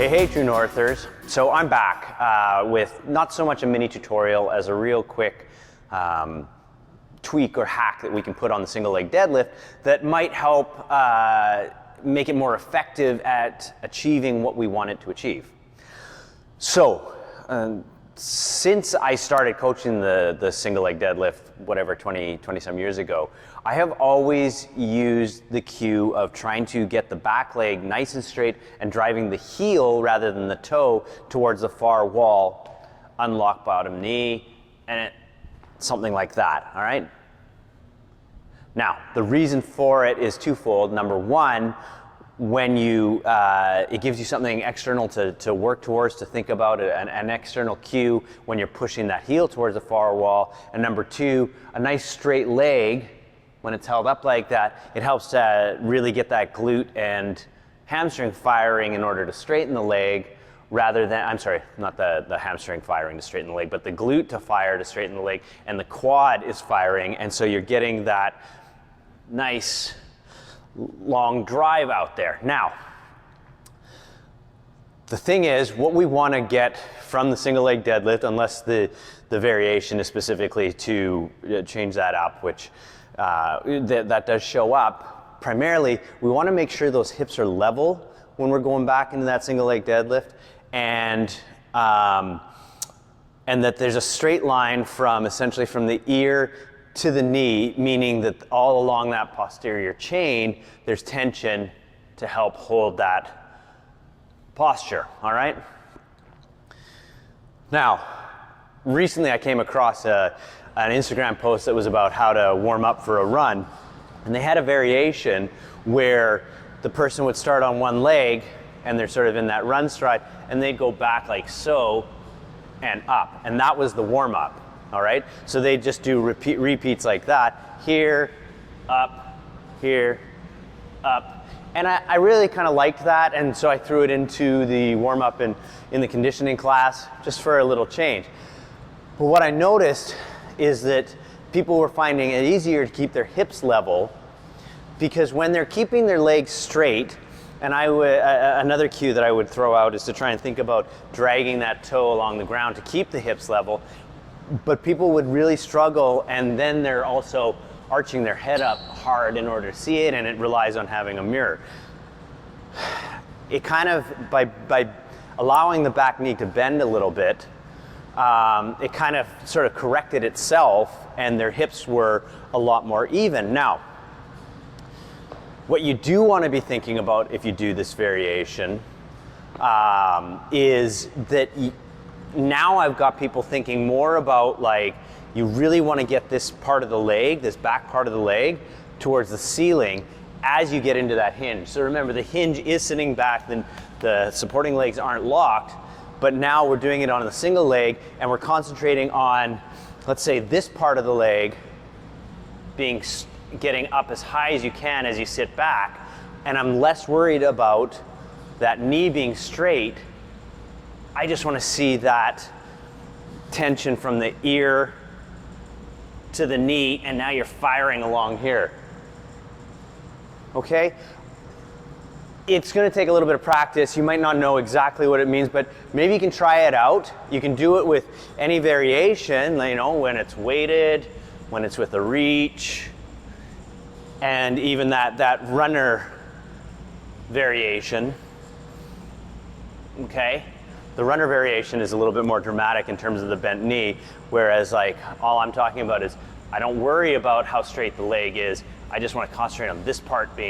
Hey True Northers. So I'm back with not so much a mini tutorial as a real quick tweak or hack that we can put on the single leg deadlift that might help make it more effective at achieving what we want it to achieve. So since I started coaching the single leg deadlift, whatever, 20 some years ago, I have always used the cue of trying to get the back leg nice and straight and driving the heel rather than the toe towards the far wall, unlock bottom knee, and something like that, all right? Now, the reason for it is twofold. Number one, when you, it gives you something external to work towards, to think about, an external cue when you're pushing that heel towards the far wall. And number two, a nice straight leg, when it's held up like that, it helps to really get that glute and hamstring firing in order to straighten the leg rather than, I'm sorry, not the hamstring firing to straighten the leg, but the glute to fire to straighten the leg, and the quad is firing, and so you're getting that nice long drive out there. Now, the thing is, what we want to get from the single leg deadlift, unless the variation is specifically to change that up, which that does show up, primarily we want to make sure those hips are level when we're going back into that single leg deadlift, and that there's a straight line from essentially from the ear to the knee, meaning that all along that posterior chain, there's tension to help hold that posture, all right? Now, recently I came across an Instagram post that was about how to warm up for a run, and they had a variation where the person would start on one leg, and they're sort of in that run stride, and they'd go back like so, and up, and that was the warm-up. All right, so they just do repeats like that, here, up, and I really kind of liked that, and so I threw it into the warm-up in the conditioning class just for a little change. But what I noticed is that people were finding it easier to keep their hips level, because when they're keeping their legs straight, and another cue that I would throw out is to try and think about dragging that toe along the ground to keep the hips level. But people would really struggle, and then they're also arching their head up hard in order to see it, and it relies on having a mirror. It kind of, by allowing the back knee to bend a little bit, it kind of sort of corrected itself, and their hips were a lot more even. Now, what you do want to be thinking about if you do this variation is that now I've got people thinking more about, like, you really want to get this part of the leg, this back part of the leg, towards the ceiling as you get into that hinge. So remember, the hinge is sitting back, the supporting legs aren't locked, but now we're doing it on the single leg, and we're concentrating on, let's say, this part of the leg getting up as high as you can as you sit back, and I'm less worried about that knee being straight. I just want to see that tension from the ear to the knee, and now you're firing along here. Okay? It's going to take a little bit of practice. You might not know exactly what it means, but maybe you can try it out. You can do it with any variation, you know, when it's weighted, when it's with a reach, and even that runner variation. Okay? The runner variation is a little bit more dramatic in terms of the bent knee, whereas, like, all I'm talking about is I don't worry about how straight the leg is. I just want to concentrate on this part being